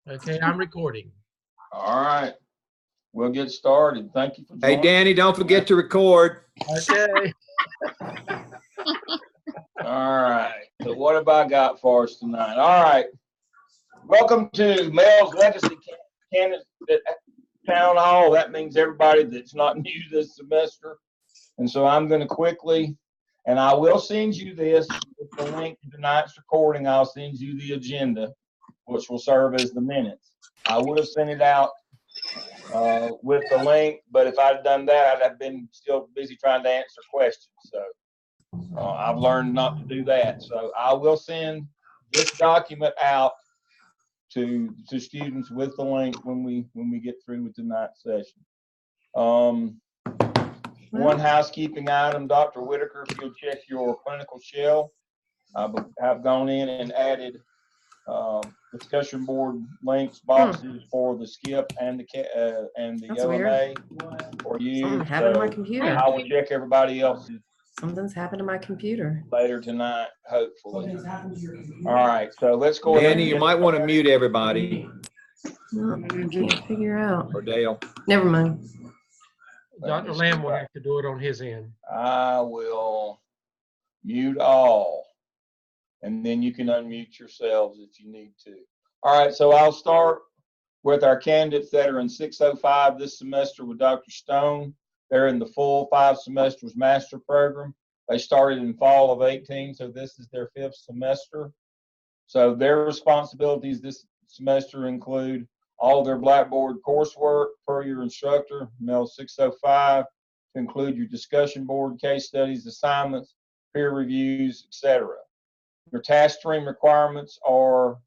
Okay, I'm recording. All right, we'll get started. Thank you for joining. Hey, Danny, don't forget to record. Okay. All right, so what have I got for us tonight? All right, welcome to Mel's Legacy Candidate Town Hall. That means everybody that's not new this semester. And so I'm going to quickly, and I will send you this with the link to tonight's recording. I'll send you the agenda, which will serve as the minutes. I would have sent it out with the link, but if I'd done that, I'd have been still busy trying to answer questions. So I've learned not to do that. So I will send this document out to students with the link when we get through with tonight's session. One housekeeping item, Dr. Whitaker, if you'll check your clinical shell. I have gone in and added discussion board links boxes for the SCIP and the That's OMA weird. for you. Something happened to my computer. I will check everybody else's Something's happened to my computer. later tonight, hopefully. All right, so let's go ahead. Danny, you might want to mute everybody, No, I can't figure out. or Dale. Never mind. Dr. Lamb will have to do it on his end. I will mute all, and then you can unmute yourselves if you need to. All right, so I'll start with our candidates that are in 605 this semester with Dr. Stone. They're in the full 5 semesters master program. They started in fall of 18, so this is their 5th semester. So their responsibilities this semester include all their Blackboard coursework per your instructor, Mel 605, to include your discussion board, case studies, assignments, peer reviews, etc. Your task stream requirements are,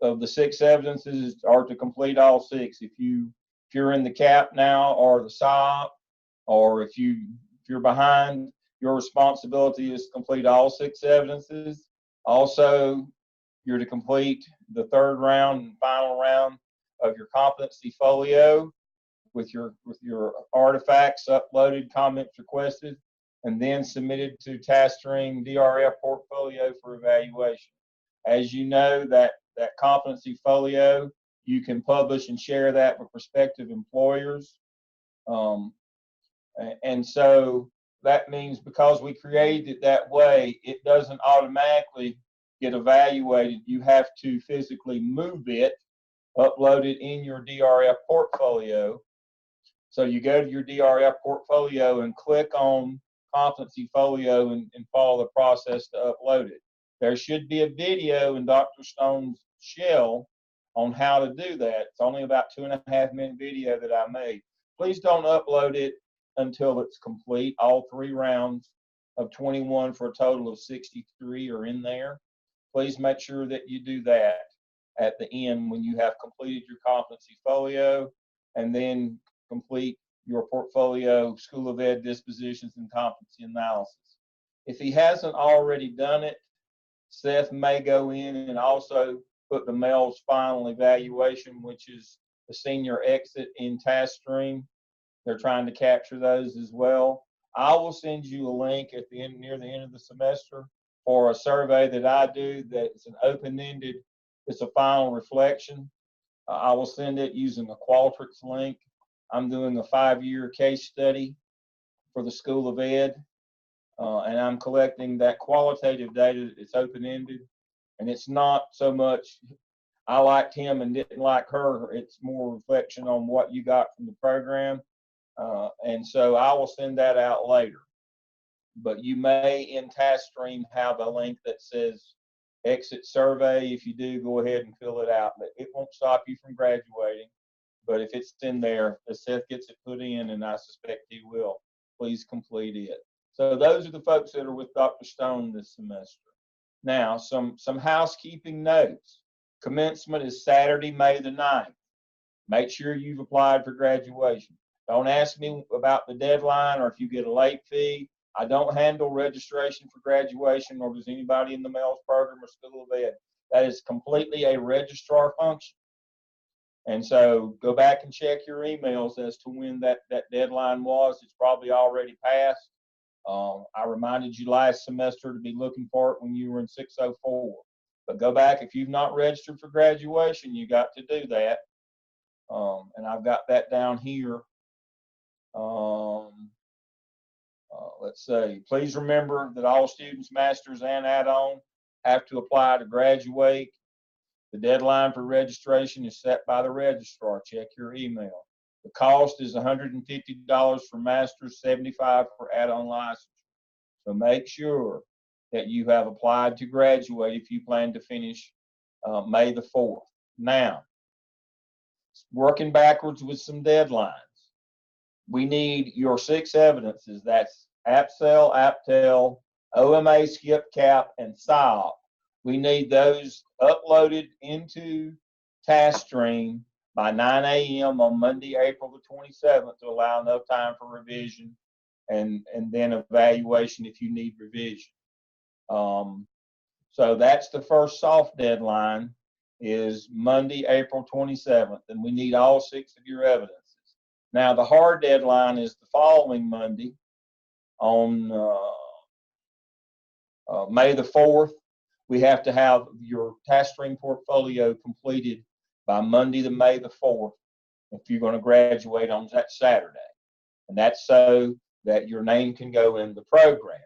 of the 6 evidences, are to complete all 6. If you're in the CAP now or the SOP, or if you're behind, your responsibility is to complete all 6 evidences. Also, you're to complete the 3rd round and final round of your competency folio with your artifacts uploaded, comments requested, and then submitted to TaskStream DRF portfolio for evaluation. As you know, that competency folio, you can publish and share that with prospective employers. And so that means because we created it that way, it doesn't automatically get evaluated. You have to physically move it, upload it in your DRF portfolio. So you go to your DRF portfolio and click on competency folio and follow the process to upload it. There should be a video in Dr. Stone's shell on how to do that. It's only about 2.5-minute video that I made. Please don't upload it until it's complete. All 3 rounds of 21 for a total of 63 are in there. Please make sure that you do that at the end when you have completed your competency folio, and then complete your portfolio, School of Ed dispositions, and competency analysis. If he hasn't already done it, Seth may go in and also put the Mel's final evaluation, which is the senior exit in TaskStream. They're trying to capture those as well. I will send you a link at the end, near the end of the semester, for a survey that I do that's an open-ended, it's a final reflection. I will send it using a Qualtrics link. I'm doing a 5-year case study for the School of Ed, and I'm collecting that qualitative data. It's open-ended, and it's not so much I liked him and didn't like her. It's more reflection on what you got from the program, and so I will send that out later. But you may in TaskStream have a link that says exit survey. If you do, go ahead and fill it out. But it won't stop you from graduating. But if it's in there, if Seth gets it put in, and I suspect he will, please complete it. So those are the folks that are with Dr. Stone this semester. Now, some housekeeping notes. Commencement is Saturday, May the 9th. Make sure you've applied for graduation. Don't ask me about the deadline or if you get a late fee. I don't handle registration for graduation, nor does anybody in the MELS program or School of Ed. That is completely a registrar function. And so go back and check your emails as to when that deadline was. It's probably already passed. I reminded you last semester to be looking for it when you were in 604. But go back, if you've not registered for graduation, you got to do that. And I've got that down here. Let's see. Please remember that all students, masters, and add-on have to apply to graduate. The deadline for registration is set by the registrar. Check your email. The cost is $150 for masters, $75 for add-on license. So make sure that you have applied to graduate if you plan to finish May the 4th. Now, working backwards with some deadlines. We need your 6 evidences. That's APSEL, APTEL, OMA, Skip Cap, and SIOP. We need those uploaded into TaskStream by 9 a.m. on Monday, April the 27th to allow enough time for revision and then evaluation if you need revision. So that's the first soft deadline is Monday, April 27th, and we need all 6 of your evidences. Now, the hard deadline is the following Monday on May the 4th. We have to have your TaskStream portfolio completed by Monday, the May the 4th, if you're going to graduate on that Saturday. And that's so that your name can go in the program.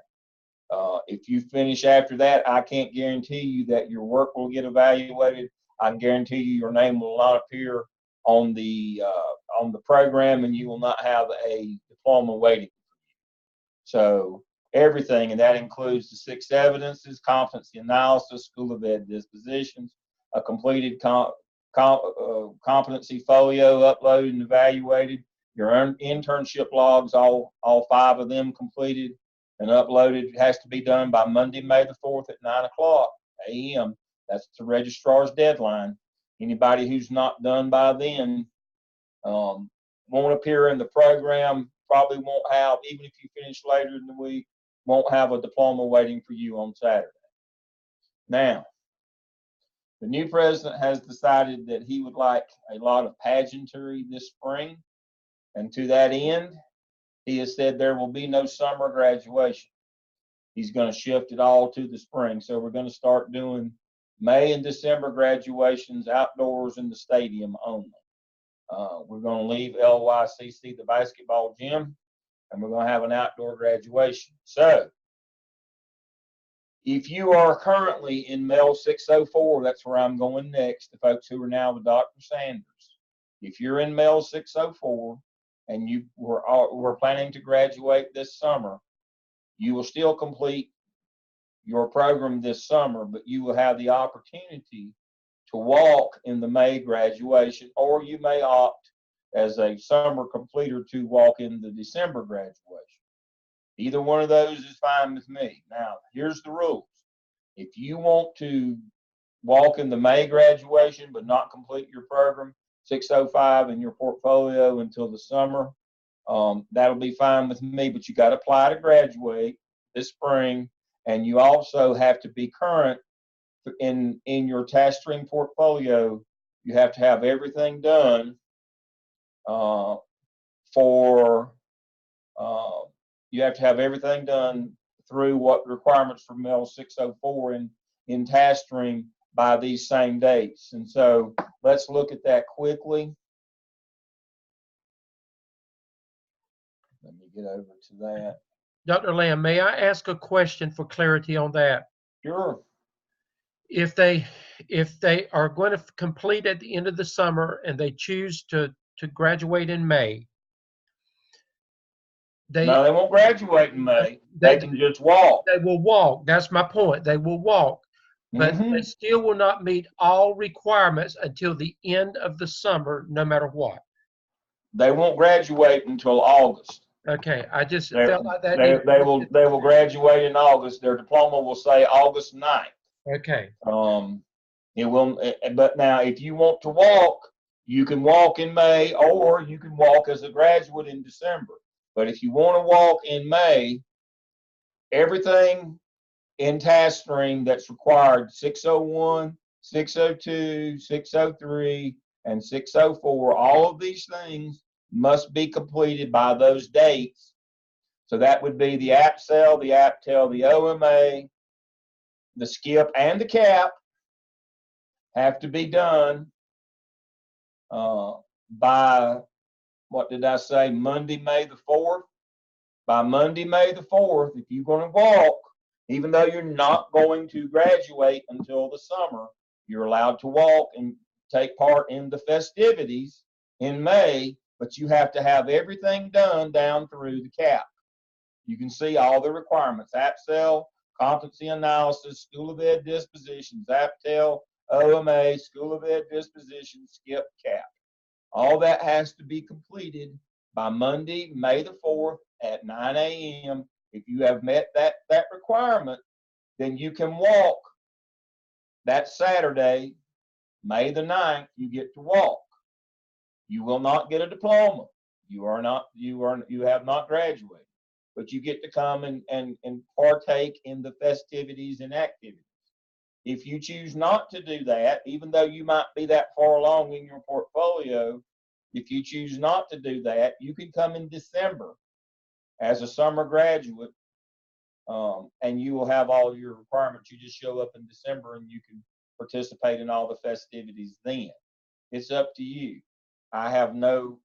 If you finish after that, I can't guarantee you that your work will get evaluated. I can guarantee you your name will not appear on the program, and you will not have a diploma waiting for you. So everything, and that includes the 6 evidences, competency analysis, School of Ed dispositions, a completed competency folio uploaded and evaluated, your internship logs, all 5 of them completed and uploaded. It has to be done by Monday, May the 4th at 9:00 a.m. That's the registrar's deadline. Anybody who's not done by then won't appear in the program, probably won't have, even if you finish later in the week, won't have a diploma waiting for you on Saturday. Now, the new president has decided that he would like a lot of pageantry this spring, and to that end, he has said there will be no summer graduation. He's going to shift it all to the spring. So we're going to start doing May and December graduations outdoors in the stadium only. We're going to leave LYCC, the basketball gym, and we're going to have an outdoor graduation. So if you are currently in Mel 604, that's where I'm going next, the folks who are now with Dr. Sanders. If you're in Mel 604 and you were planning to graduate this summer, you will still complete your program this summer, but you will have the opportunity to walk in the May graduation, or you may opt as a summer completer to walk in the December graduation. Either one of those is fine with me. Now, here's the rules. If you want to walk in the May graduation but not complete your program, 605 in your portfolio until the summer, that'll be fine with me, but you got to apply to graduate this spring, and you also have to be current in your TaskStream portfolio. You have to have everything done you have to have everything done through what requirements for Mel 604 in TaskStream by these same dates. And so let's look at that quickly. Let me get over to that. Dr. Lamb, may I ask a question for clarity on that? Sure. If they are going to complete at the end of the summer and they choose to graduate in May, No, they won't graduate in May. They can just walk. They will walk. That's my point. They will walk. But they still will not meet all requirements until the end of the summer, no matter what. They won't graduate until August. Okay, I just felt like that. They will graduate in August. Their diploma will say August 9th. Okay. It will, but now if you want to walk, you can walk in May, or you can walk as a graduate in December. But if you want to walk in May, everything in TaskStream that's required, 601, 602, 603, and 604, all of these things must be completed by those dates. So that would be the APSEL, the APTEL, the OMA, the SCIP, and the CAP have to be done by, what did I say, Monday, May the 4th? By Monday, May the 4th, if you're going to walk, even though you're not going to graduate until the summer, you're allowed to walk and take part in the festivities in May, but you have to have everything done down through the CAP. You can see all the requirements: APSEL, competency analysis, School of Ed dispositions, APTEL, OMA, School of Ed dispositions, SCIP, CAP. All that has to be completed by Monday, May the 4th at 9 a.m. If you have met that requirement, then you can walk that Saturday, May the 9th. You get to walk. You will not get a diploma. You have not graduated, but you get to come and partake in the festivities and activities. If you choose not to do that, even though you might be that far along in your portfolio, if you choose not to do that, you can come in December as a summer graduate, and you will have all your requirements. You just show up in December and you can participate in all the festivities then. It's up to you. I have no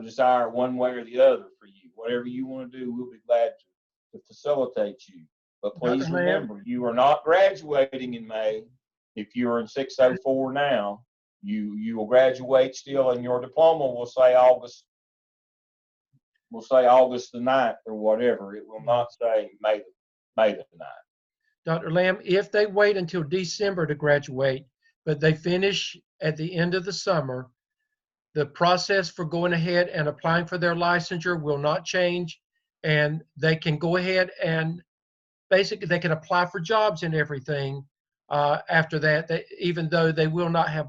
desire one way or the other for you. Whatever you want to do, we'll be glad to facilitate you. But please Dr. Lamb? remember, you are not graduating in May. If you're in 604 now, you will graduate still, and your diploma will say August the 9th or whatever. It will not say May the 9th. Dr. Lamb, if they wait until December to graduate, but they finish at the end of the summer, the process for going ahead and applying for their licensure will not change, and they can go ahead and basically they can apply for jobs and everything after that, even though they will not have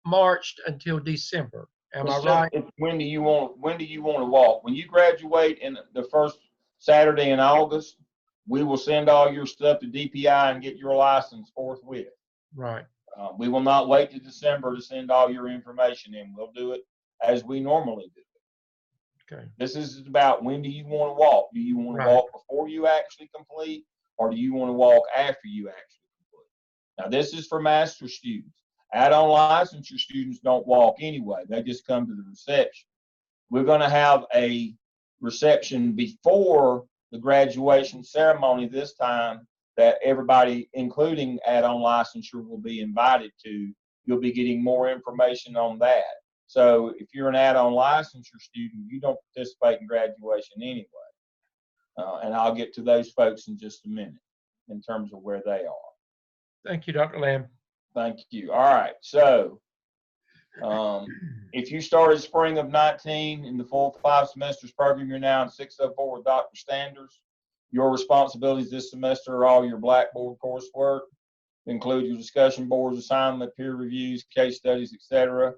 marched until December. Am I right? When do you want to walk? When you graduate in the first Saturday in August, we will send all your stuff to DPI and get your license forthwith. Right. We will not wait to December to send all your information in. We'll do it as we normally do it. Okay. This is about, when do you want to walk? Do you want to walk before you actually complete, or do you want to walk after you actually complete? Now, this is for master students. Add-on licensure students don't walk anyway. They just come to the reception. We're going to have a reception before the graduation ceremony this time that everybody, including add-on licensure, will be invited to. You'll be getting more information on that. So if you're an add-on licensure student, you don't participate in graduation anyway. And I'll get to those folks in just a minute in terms of where they are. Thank you, Dr. Lamb. Thank you. All right. So if you started spring of 19 in the full 5 semesters program, you're now in 604 with Dr. Standers. Your responsibilities this semester are all your Blackboard coursework, include your discussion boards, assignment, peer reviews, case studies, etc.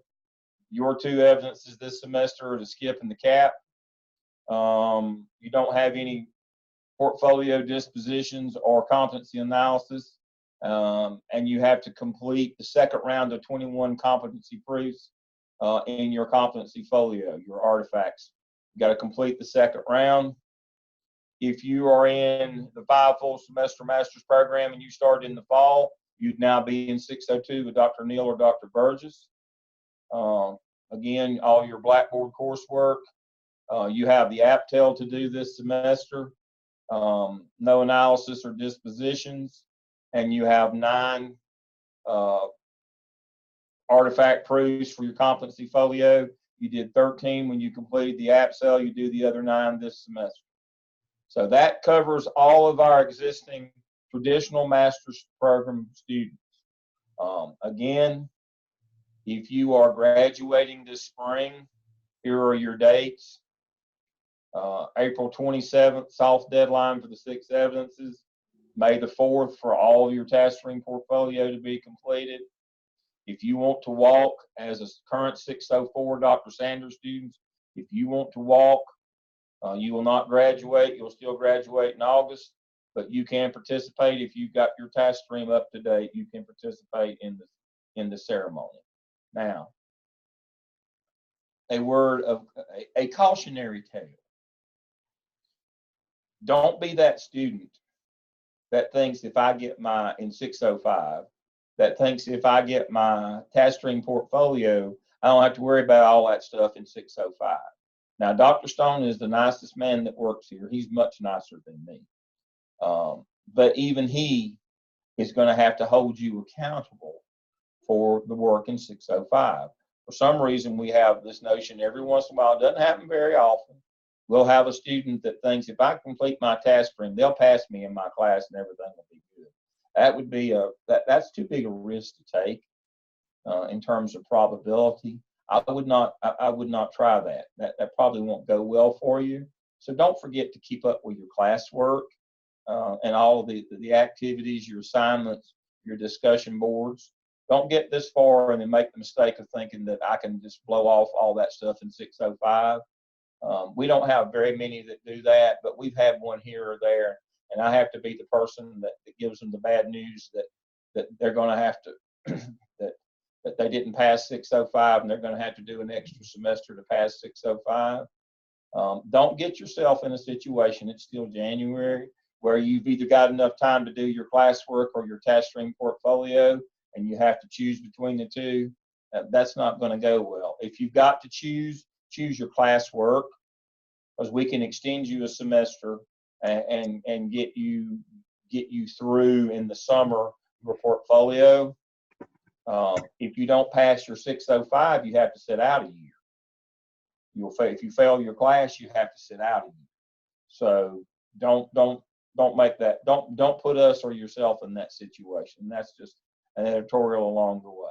Your 2 evidences this semester are the SCIP and the CAP. You don't have any portfolio dispositions or competency analysis. And you have to complete the second round of 21 competency proofs in your competency folio, your artifacts. You got to complete the second round. If you are in the 5 full semester master's program and you started in the fall, you'd now be in 602 with Dr. Neal or Dr. Burgess. Again, all your Blackboard coursework. You have the APTEL to do this semester. No analysis or dispositions. And you have 9 artifact proofs for your competency folio. You did 13 when you completed the APSEL. You do the other 9 this semester. So that covers all of our existing traditional master's program students. Again, if you are graduating this spring, here are your dates. April 27th, soft deadline for the 6 evidences. May the 4th for all of your task-stream portfolio to be completed. If you want to walk as a current 604 Dr. Sanders students, if you want to walk, you will not graduate. You'll still graduate in August. but you can participate if you've got your task stream up to date. You can participate in the ceremony. Now, a word of a cautionary tale. Don't be that student that thinks if I get my, in 605, that thinks if I get my task stream portfolio, I don't have to worry about all that stuff in 605. Now, Dr. Stone is the nicest man that works here. He's much nicer than me. But even he is going to have to hold you accountable for the work in 605. For some reason, we have this notion every once in a while, it doesn't happen very often. We'll have a student that thinks if I complete my task stream, they'll pass me in my class and everything will be good. That would be that's too big a risk to take in terms of probability. I would not try that. That probably won't go well for you. So don't forget to keep up with your classwork and all of the activities, your assignments, your discussion boards. Don't get this far and then make the mistake of thinking that I can just blow off all that stuff in 605. We don't have very many that do that, but we've had one here or there, and I have to be the person that gives them the bad news that they're going to have to that they didn't pass 605 and they're going to have to do an extra semester to pass 605. Don't get yourself in a situation, it's still January, where you've either got enough time to do your classwork or your task stream portfolio and you have to choose between the two. That's not going to go well. If you've got to choose your classwork, because we can extend you a semester and get you through in the summer your portfolio. If you don't pass your 605, you have to sit out a year. If you fail your class, you have to sit out a year. So don't make that. Don't put us or yourself in that situation. That's just an editorial along the way.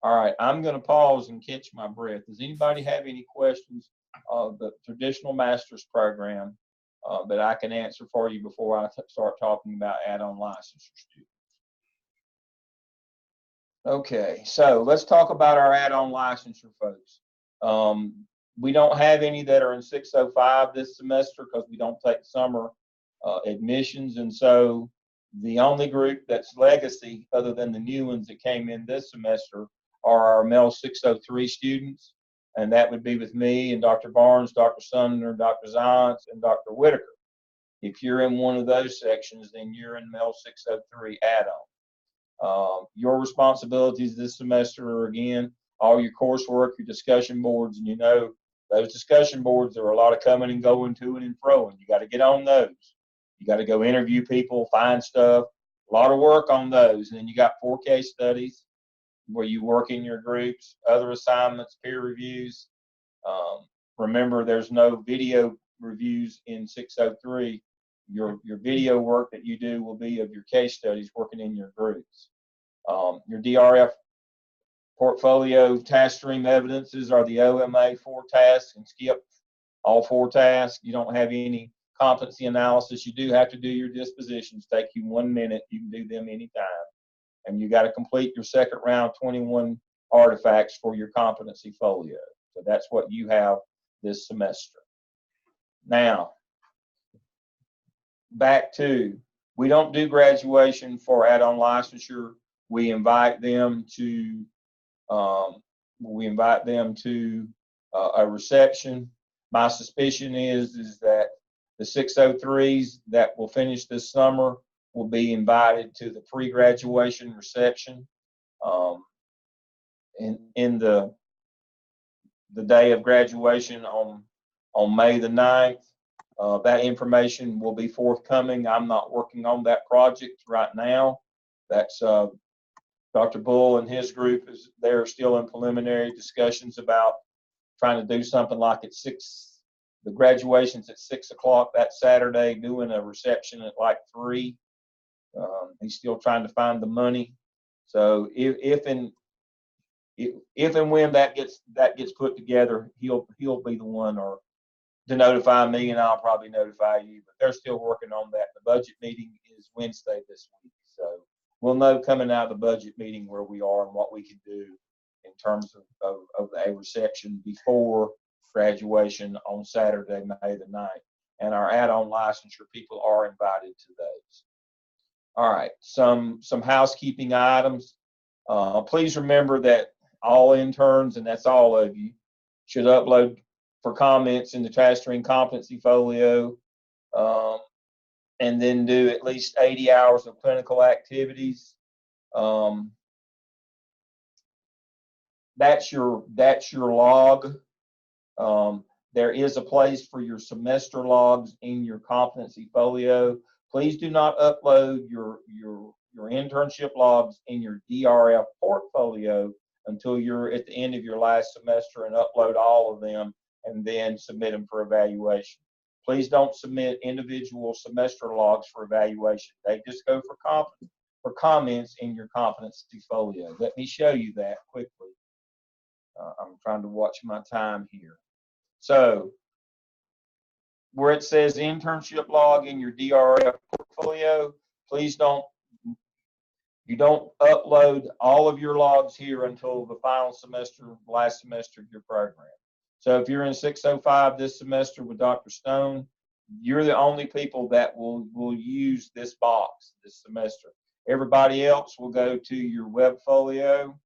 All right, I'm going to pause and catch my breath. Does anybody have any questions of the traditional master's program that I can answer for you before I start talking about add-on licensure students? Okay, so let's talk about our add-on licensure folks. We don't have any that are in 605 this semester because we don't take summer admissions, and so the only group that's legacy other than the new ones that came in this semester are our Mel 603 students, and that would be with me and Dr. Barnes, Dr. Sumner, Dr. Zients, and Dr. Whitaker. If you're in one of those sections, then you're in Mel 603 add-on. Your responsibilities this semester are, again, all your coursework, your discussion boards, and you know those discussion boards, there are a lot of coming and going, to and fro, and you got to get on those. You got to go interview people, find stuff, a lot of work on those. And then you got 4 case studies where you work in your groups, other assignments, peer reviews. Remember, there's no video reviews in 603. Your video work that you do will be of your case studies working in your groups. Your DRF portfolio task stream evidences are the OMA 4 tasks, and skip all 4 tasks. You don't have any competency analysis. You do have to do your dispositions. Take you 1 minute. You can do them anytime. And you got to complete your second round 21 artifacts for your competency folio. So that's what you have this semester. Now, back to, we don't do graduation for add-on licensure. We invite them to a reception. My suspicion is that the 603s that will finish this summer will be invited to the pre-graduation reception in the day of graduation on May the 9th. That information will be forthcoming. I'm not working on that project right now. That's Dr. Bull and his group they're still in preliminary discussions about trying to do something like at 6. The graduation's at 6 o'clock that Saturday, doing a reception at like 3. He's still trying to find the money. So if and when that gets put together, he'll be the one or to notify me, and I'll probably notify you. But they're still working on that. The budget meeting is Wednesday this week, so we'll know coming out of the budget meeting where we are and what we can do in terms of a reception before graduation on Saturday, May the 9th. and our add-on licensure people are invited to those. All right, some housekeeping items. Please remember that all interns, and that's all of you, should upload for comments in the Tasserine Competency Folio, and then do at least 80 hours of clinical activities. That's your log. There is a place for your semester logs in your competency folio. Please do not upload your internship logs in your DRF portfolio until you're at the end of your last semester, and upload all of them and then submit them for evaluation. Please don't submit individual semester logs for evaluation. They just go for comments in your competency folio. Let me show you that quickly. I'm trying to watch my time here. So where it says internship log in your DRF portfolio, please don't upload all of your logs here until the final semester, last semester of your program. So if you're in 605 this semester with Dr. Stone, you're the only people that will use this box this semester. Everybody else will go to your web folio,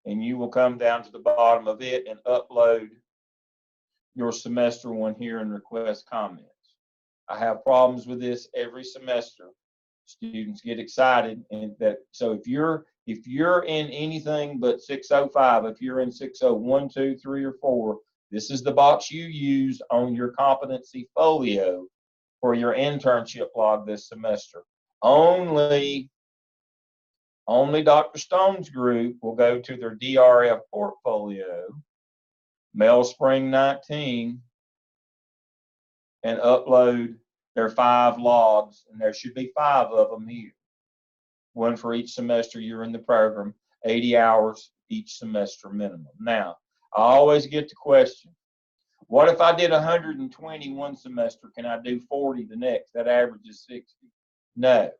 and you will come down to the bottom of it and upload your semester one here and request comments. I have problems with this every semester. Students get excited, and so if you're in anything but 605, if you're in 601, 2, 3, or 4, this is the box you use on your competency folio for your internship log this semester. Only Dr. Stone's group will go to their DRF portfolio, Spring 19, and upload their 5 logs, and there should be 5 of them here. One for each semester you're in the program, 80 hours each semester minimum. Now, I always get the question, what if I did 120 one semester? Can I do 40 the next? That averages 60. No.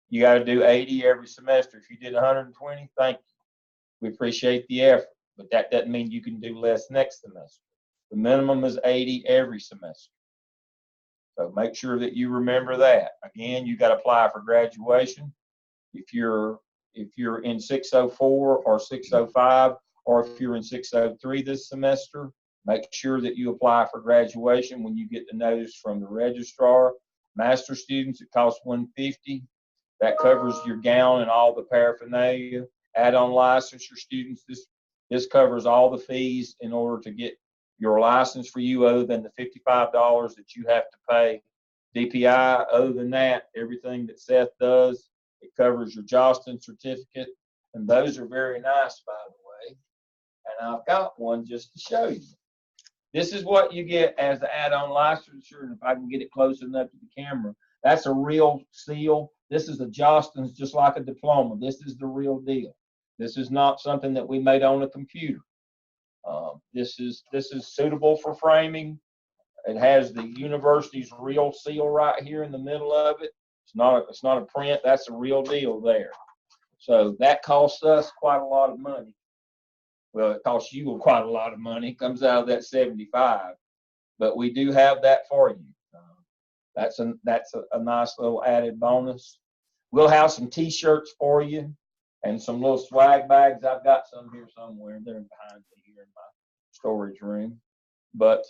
You got to do 80 every semester. If you did 120, thank you. We appreciate the effort, but that doesn't mean you can do less next semester. The minimum is 80 every semester. So make sure that you remember that. Again, you got to apply for graduation. If you're in 604 or 605, or if you're in 603 this semester, make sure that you apply for graduation when you get the notice from the registrar. Master students, it costs $150. That covers your gown and all the paraphernalia. Add-on licensure students, this covers all the fees in order to get your license for you, other than the $55 that you have to pay DPI. Other than that, everything that Seth does, it covers your Jostens certificate, and those are very nice, by the way. And I've got one just to show you. This is what you get as the add-on licensure, and if I can get it close enough to the camera, that's a real seal. This is a Jostens, just like a diploma. This is the real deal. This is not something that we made on a computer. This is suitable for framing. It has the university's real seal right here in the middle of it. It's not a print. That's a real deal there. So that costs us quite a lot of money. Well, it costs you quite a lot of money. It comes out of that 75, but we do have that for you. That's a nice little added bonus. We'll have some T-shirts for you and some little swag bags. I've got some here somewhere. They're behind me here in my storage room. But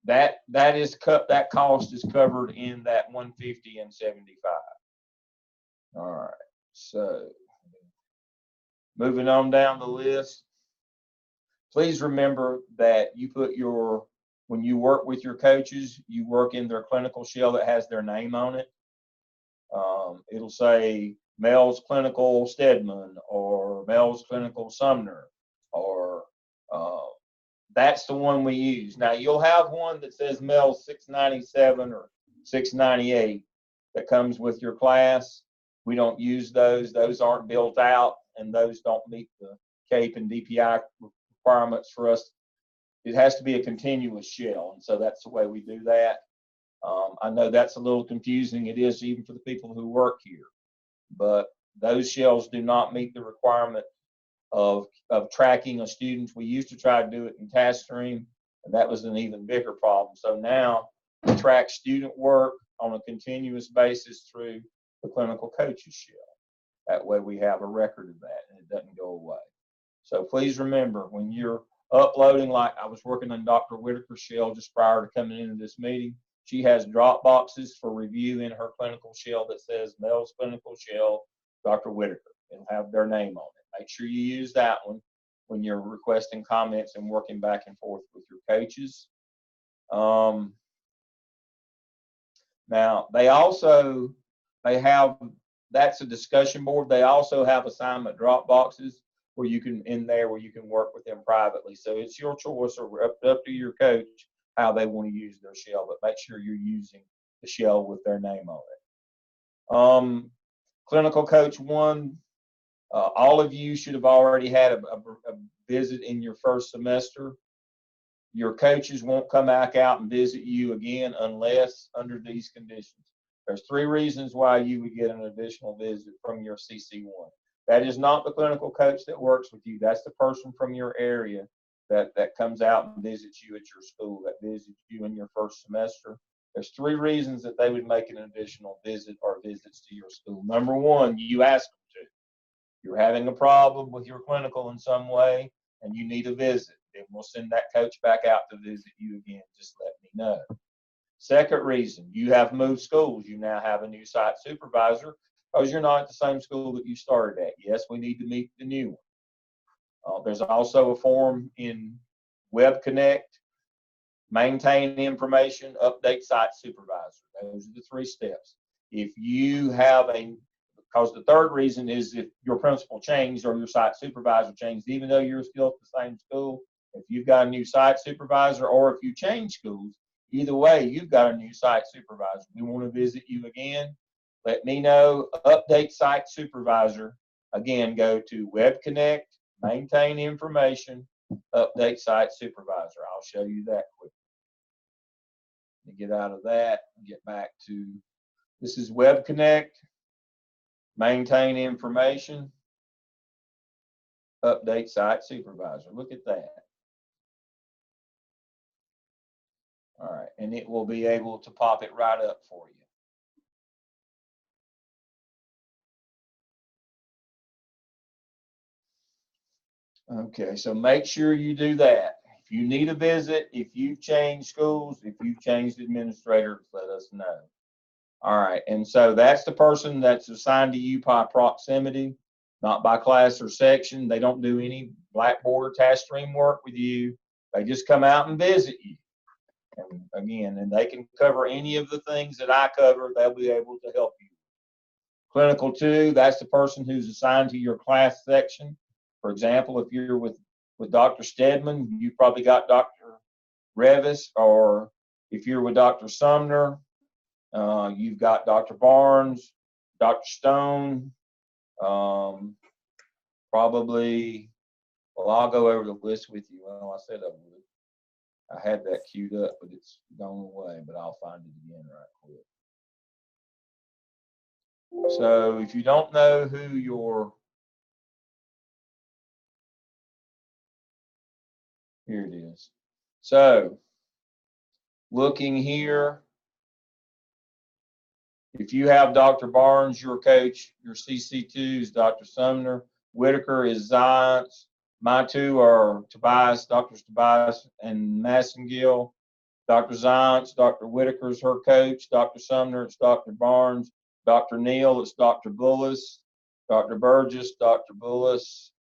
that cost is covered in that 150 and 75. All right. So moving on down the list, please remember that when you work with your coaches, you work in their clinical shell that has their name on it. It'll say Mel's Clinical Stedman or Mel's Clinical Sumner, or that's the one we use. Now, you'll have one that says Mel's 697 or 698 that comes with your class. We don't use those. Those aren't built out, and those don't meet the CAPE and DPI requirements for us. It has to be a continuous shell, and so that's the way we do that. I know that's a little confusing. It is even for the people who work here, but those shells do not meet the requirement of tracking a student. We used to try to do it in TaskStream, and that was an even bigger problem. So now we track student work on a continuous basis through the clinical coaches shell. That way we have a record of that and it doesn't go away. So please remember, when you're uploading, like I was working on Dr. Whitaker's shell just prior to coming into this meeting, she has drop boxes for review in her clinical shell that says Mel's clinical shell, Dr. Whitaker. It'll have their name on it. Make sure you use that one when you're requesting comments and working back and forth with your coaches. Now, they have, that's a discussion board. They also have assignment drop boxes where you can, where you can work with them privately. So it's your choice, or up to your coach how they want to use their shell, but make sure you're using the shell with their name on it. Clinical Coach 1, all of you should have already had a visit in your first semester. Your coaches won't come back out and visit you again unless under these conditions. There's 3 reasons why you would get an additional visit from your CC1. That is not the clinical coach that works with you. That's the person from your area that comes out and visits you at your school, that visits you in your first semester. There's 3 reasons that they would make an additional visit or visits to your school. Number 1, you ask them to. You're having a problem with your clinical in some way and you need a visit. Then we'll send that coach back out to visit you again. Just let me know. Second reason, you have moved schools. You now have a new site supervisor because you're not at the same school that you started at. Yes, we need to meet the new one. There's also a form in Web Connect, maintain information, update site supervisor. Those are the 3 steps. If you have because the third reason is if your principal changed or your site supervisor changed, even though you're still at the same school, if you've got a new site supervisor or if you change schools, either way, you've got a new site supervisor. We want to visit you again. Let me know. Update site supervisor. Again, go to Web Connect, maintain information, update site supervisor. I'll show you that quickly. Let me get out of that and get back to, this is Web Connect, maintain information, update site supervisor. Look at that. All right, and it will be able to pop it right up for you. Okay, so make sure you do that. If you need a visit, if you've changed schools, if you've changed administrators, let us know. All right, and so that's the person that's assigned to you by proximity, not by class or section. They don't do any Blackboard or TaskStream work with you. They just come out and visit you. And again, and they can cover any of the things that I cover. They'll be able to help you. Clinical 2, that's the person who's assigned to your class section. For example, if you're with Dr. Stedman, you probably got Dr. Revis, or if you're with Dr. Sumner, you've got Dr. Barnes, Dr. Stone, probably, well, I'll go over the list with you. Well, I said I would. I had that queued up, but it's gone away, but I'll find it again right quick. So if you don't know who your, here it is. So looking here, if you have Dr. Barnes, your coach, your CC2 is Dr. Sumner, Whitaker is Zients. My 2 are Tobias, Drs. Tobias and Massengill. Dr. Zients, Dr. Whitaker is her coach. Dr. Sumner, it's Dr. Barnes. Dr. Neal, it's Dr. Bullis. Dr. Burgess, Dr. Bullis.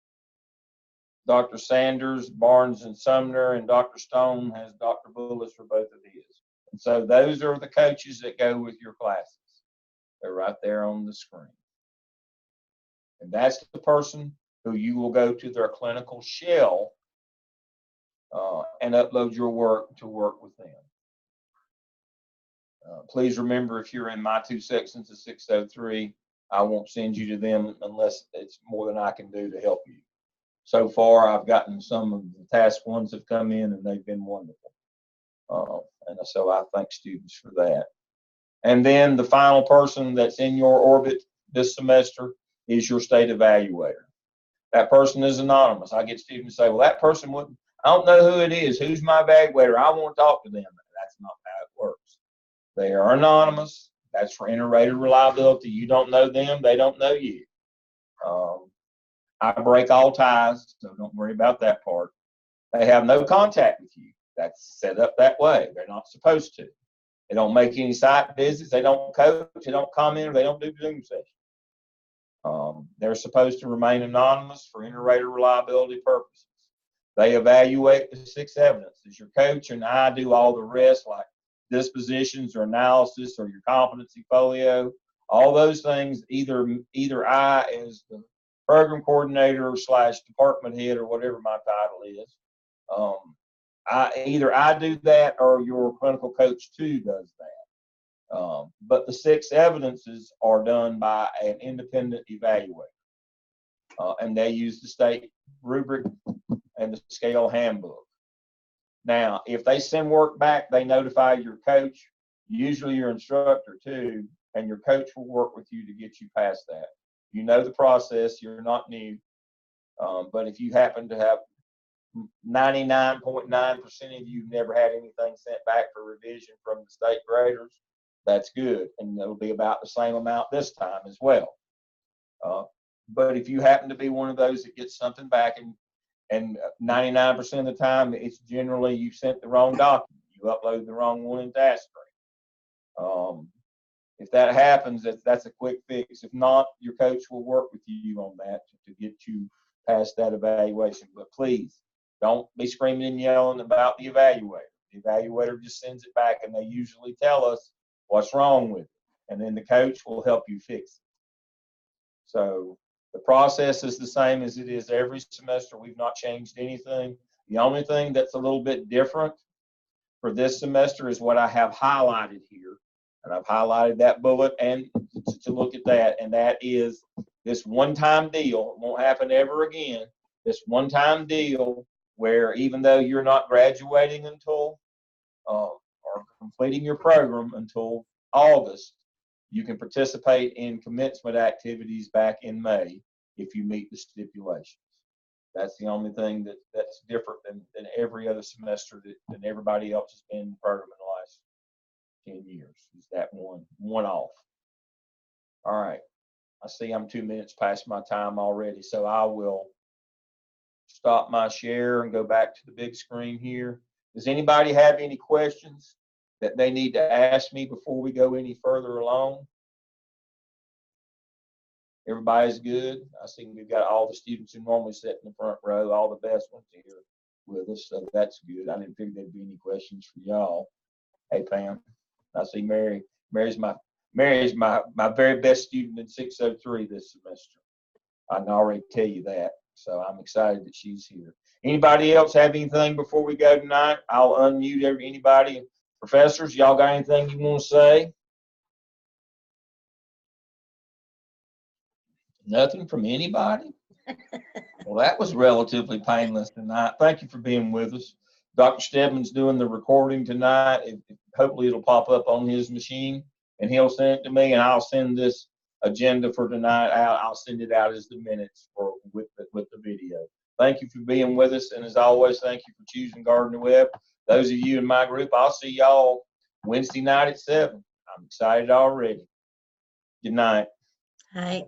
Dr. Sanders, Barnes and Sumner, and Dr. Stone has Dr. Bullis for both of his. And so those are the coaches that go with your classes. They're right there on the screen. And that's the person who you will go to their clinical shell and upload your work to work with them. Please remember, if you're in my 2 sections of 603, I won't send you to them unless it's more than I can do to help you. So far, I've gotten some of the task ones have come in and they've been wonderful. And so I thank students for that. And then the final person that's in your orbit this semester is your state evaluator. That person is anonymous. I get students say, well, that person wouldn't, I don't know who it is. Who's my evaluator? I want to talk to them. That's not how it works. They are anonymous. That's for inter-rater reliability. You don't know them. They don't know you. I break all ties, so don't worry about that part. They have no contact with you. That's set up that way. They're not supposed to. They don't make any site visits. They don't coach. They don't comment. Or they don't do Zoom sessions. They're supposed to remain anonymous for inter-rater reliability purposes. They evaluate the 6 evidences. Your coach and I do all the rest, like dispositions or analysis or your competency folio. All those things, either I, as the program coordinator / department head or whatever my title is, I do that, or your clinical coach too does that. But the 6 evidences are done by an independent evaluator, and they use the state rubric and the scale handbook. Now, if they send work back, they notify your coach, usually your instructor too, and your coach will work with you to get you past that. You know the process. You're not new. But if you happen to have 99.9% of you never had anything sent back for revision from the state graders, that's good. And it'll be about the same amount this time as well. But if you happen to be one of those that gets something back and 99% of the time, it's generally you sent the wrong document. You uploaded the wrong one in TaskRanger. If that happens, that's a quick fix. If not, your coach will work with you on that to get you past that evaluation. But please, don't be screaming and yelling about the evaluator. The evaluator just sends it back, and they usually tell us what's wrong with it. And then the coach will help you fix it. So the process is the same as it is every semester. We've not changed anything. The only thing that's a little bit different for this semester is what I have highlighted here. And I've highlighted that bullet and to look at that. And that is this one-time deal. It won't happen ever again. This one-time deal where even though you're not graduating until or completing your program until August, you can participate in commencement activities back in May if you meet the stipulations. That's the only thing that's different than every other semester than everybody else has been in the program in the last 10 years. Is that one off. All right. I see I'm 2 minutes past my time already, so I will stop my share and go back to the big screen here. Does anybody have any questions that they need to ask me before we go any further along? Everybody's good. I see we've got all the students who normally sit in the front row, all the best ones here with us, so that's good. I didn't figure there'd be any questions for y'all. Hey, Pam. I see Mary. Mary's my very best student in 603 this semester. I can already tell you that. So I'm excited that she's here. Anybody else have anything before we go tonight? I'll unmute anybody. Professors, y'all got anything you want to say? Nothing from anybody? Well, that was relatively painless tonight. Thank you for being with us. Dr. Stedman's doing the recording tonight. Hopefully it'll pop up on his machine, and he'll send it to me, and I'll send this agenda for tonight out. I'll send it out as the minutes with the video. Thank you for being with us, and as always, thank you for choosing Gardner Webb. Those of you in my group, I'll see y'all Wednesday night at 7. I'm excited already. Good night. Hi.